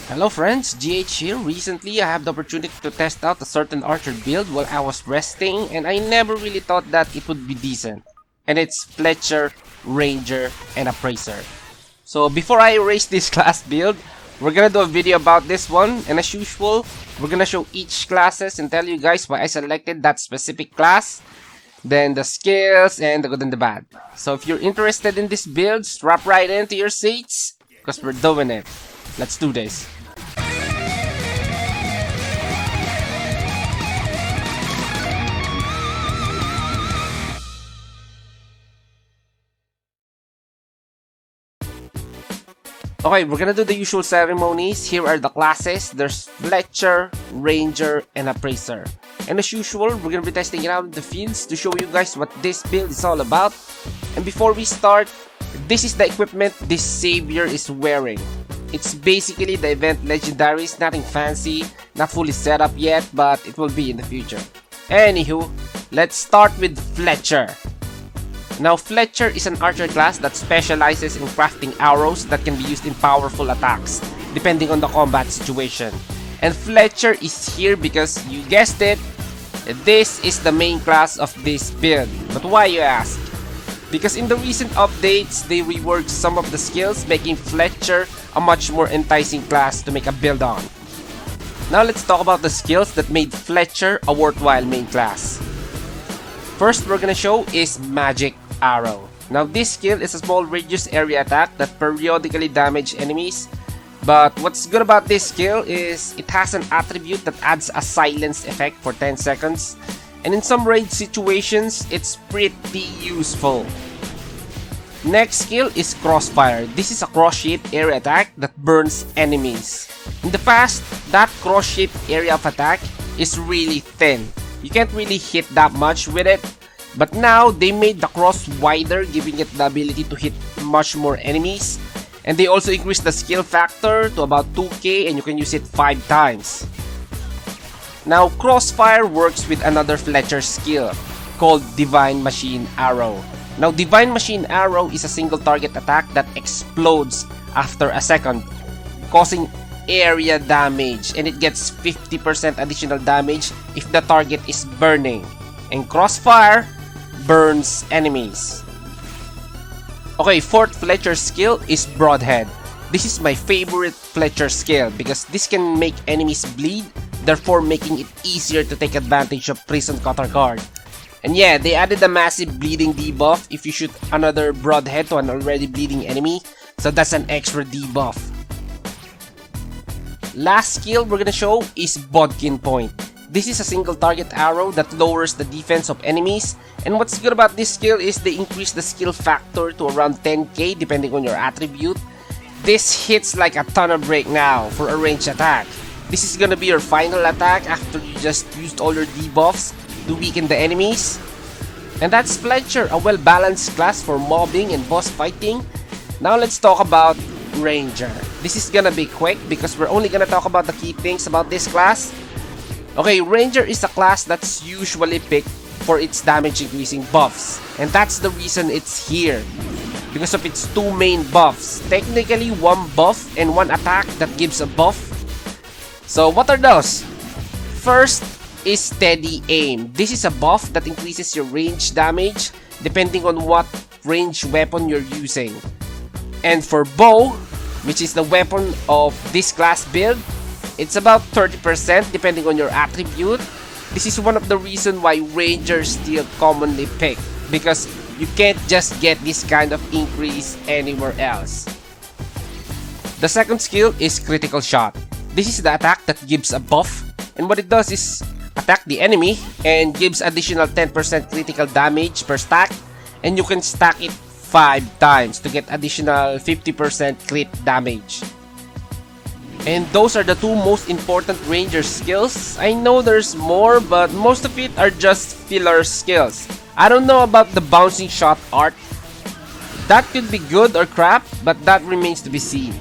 Hello friends, GH here. Recently I have the opportunity to test out a certain archer build while I was resting, and I never really thought that it would be decent. And it's Fletcher, Ranger, and Appraiser. So before I erase this class build, we're gonna do a video about this one, and as usual, we're gonna show each classes and tell you guys why I selected that specific class, then the skills, and the good and the bad. So if you're interested in this build, strap right into your seats, because we're doing it. Let's do this. Okay, we're gonna do the usual ceremonies. Here are the classes. There's Fletcher, Ranger, and Appraiser. And as usual, we're gonna be testing it out in the fields to show you guys what this build is all about. And before we start, this is the equipment this Savior is wearing. It's basically the event legendaries, nothing fancy, not fully set up yet, but it will be in the future. Anywho, let's start with Fletcher. Now, Fletcher is an archer class that specializes in crafting arrows that can be used in powerful attacks, depending on the combat situation. And Fletcher is here because, you guessed it, this is the main class of this build. But why, you ask? Because in the recent updates, they reworked some of the skills, making Fletcher a much more enticing class to make a build on. Now let's talk about the skills that made Fletcher a worthwhile main class. First we're gonna show is Magic Arrow. Now this skill is a small radius area attack that periodically damage enemies. But what's good about this skill is it has an attribute that adds a silence effect for 10 seconds. And in some raid situations, it's pretty useful. Next skill is Crossfire. This is a cross-shaped area attack that burns enemies. In the past, that cross-shaped area of attack is really thin. You can't really hit that much with it. But now, they made the cross wider, giving it the ability to hit much more enemies. And they also increased the skill factor to about 2k, and you can use it 5 times. Now, Crossfire works with another Fletcher skill called Divine Machine Arrow. Now, Divine Machine Arrow is a single target attack that explodes after a second, causing area damage, and it gets 50% additional damage if the target is burning. And Crossfire burns enemies. Okay, fourth Fletcher skill is Broadhead. This is my favorite Fletcher skill because this can make enemies bleed, therefore making it easier to take advantage of Prison Cutter card. And yeah, they added a massive bleeding debuff if you shoot another Broadhead to an already bleeding enemy, so that's an extra debuff. Last skill we're gonna show is Bodkin Point. This is a single target arrow that lowers the defense of enemies, and what's good about this skill is they increase the skill factor to around 10k depending on your attribute. This hits like a ton of break now for a ranged attack. This is gonna be your final attack after you just used all your debuffs to weaken the enemies. And that's Fletcher, a well-balanced class for mobbing and boss fighting. Now let's talk about Ranger. This is gonna be quick because we're only gonna talk about the key things about this class. Okay, Ranger is a class that's usually picked for its damage increasing buffs, and that's the reason it's here. Because of its two main buffs. Technically, one buff and one attack that gives a buff. So what are those? First is Steady Aim. This is a buff that increases your range damage depending on what range weapon you're using. And for Bow, which is the weapon of this class build, it's about 30% depending on your attribute. This is one of the reasons why Rangers still commonly pick, because you can't just get this kind of increase anywhere else. The second skill is Critical Shot. This is the attack that gives a buff, and what it does is attack the enemy and gives additional 10% critical damage per stack, and you can stack it 5 times to get additional 50% crit damage. And those are the two most important Ranger skills. I know there's more, but most of it are just filler skills. I don't know about the bouncing shot art. That could be good or crap, but that remains to be seen.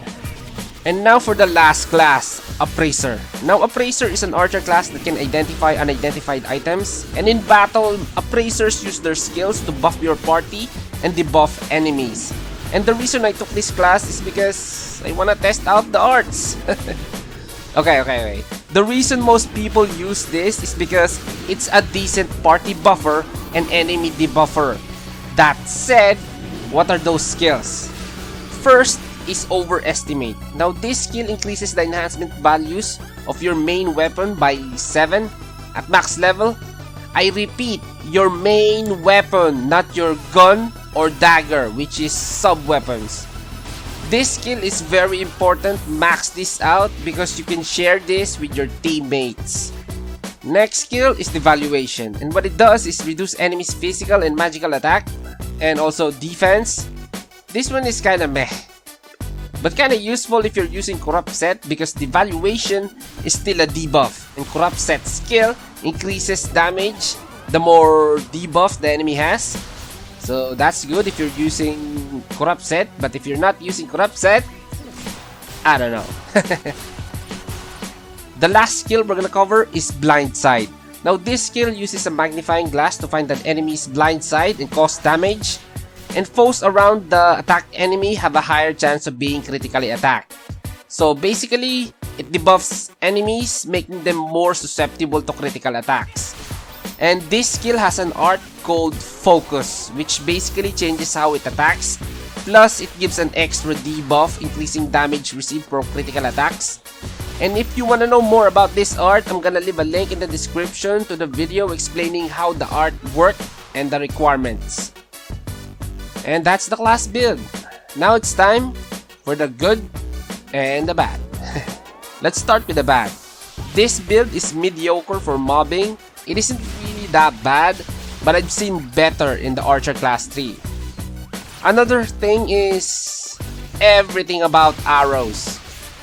And now for the last class, Appraiser. Now, Appraiser is an archer class that can identify unidentified items, and in battle, Appraisers use their skills to buff your party and debuff enemies. And the reason I took this class is because skills. I wanna test out the arts. Okay. The reason most people use this is because it's a decent party buffer and enemy debuffer. That said, what are those skills? First is Overestimate. Now this skill increases the enhancement values of your main weapon by 7 at max level. I repeat, your main weapon, not your gun or dagger, which is sub-weapons. This skill is very important. Max this out because you can share this with your teammates. Next skill is Devaluation, and what it does is reduce enemies' physical and magical attack and also defense. This one is kinda meh, but kinda useful if you're using Corrupt Set because Devaluation is still a debuff, and Corrupt Set skill increases damage the more debuff the enemy has. So that's good if you're using Corrupt Set, but if you're not using Corrupt Set, I don't know. The last skill we're gonna cover is Blind Side. Now this skill uses a magnifying glass to find an enemy's blind side and cause damage, and foes around the attacked enemy have a higher chance of being critically attacked. So basically, it debuffs enemies, making them more susceptible to critical attacks. And this skill has an art called Focus, which basically changes how it attacks, plus it gives an extra debuff, increasing damage received from critical attacks. And if you want to know more about this art, I'm gonna leave a link in the description to the video explaining how the art works and the requirements. And that's the class build. Now it's time for the good and the bad. Let's start with the bad. This build is mediocre for mobbing. It isn't really that bad, but I've seen better in the Archer Class 3. Another thing is everything about arrows.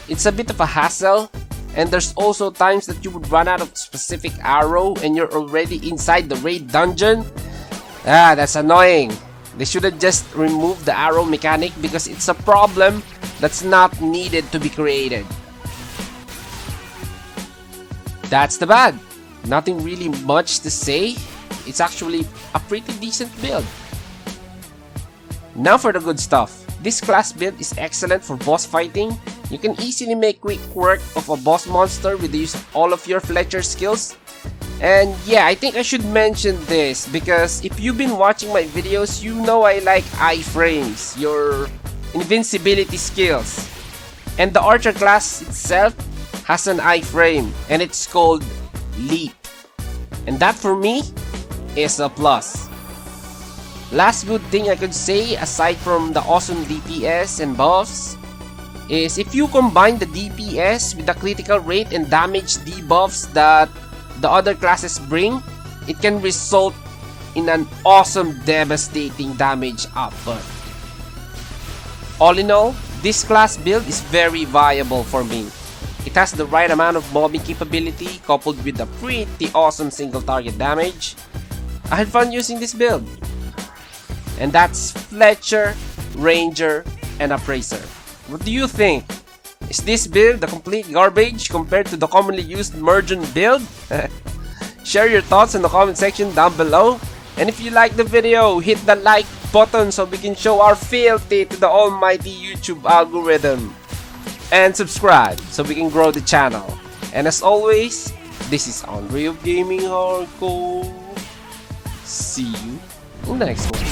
It's a bit of a hassle, and there's also times that you would run out of specific arrow and you're already inside the raid dungeon. That's annoying. They should have just removed the arrow mechanic because it's a problem that's not needed to be created. That's the bad. Nothing really much to say. It's actually a pretty decent build. Now for the good stuff. This class build is excellent for boss fighting. You can easily make quick work of a boss monster with the use of all of your Fletcher skills. And yeah, I think I should mention this because if you've been watching my videos, you know I like iframes, your invincibility skills. And the Archer class itself has an iframe, and it's called Leap. And that for me is a plus. Last good thing I could say aside from the awesome DPS and buffs is if you combine the DPS with the critical rate and damage debuffs that the other classes bring, it can result in an awesome devastating damage output. All in all, this class build is very viable for me. It has the right amount of mobbing capability coupled with a pretty awesome single target damage. I had fun using this build. And that's Fletcher, Ranger, and Appraiser. What do you think? Is this build the complete garbage compared to the commonly used Mergeon build? Share your thoughts in the comment section down below. And if you like the video, hit the like button so we can show our fealty to the almighty YouTube algorithm. And subscribe so we can grow the channel. And as always, this is Andre of Gaming Hardcore. See you in the next one.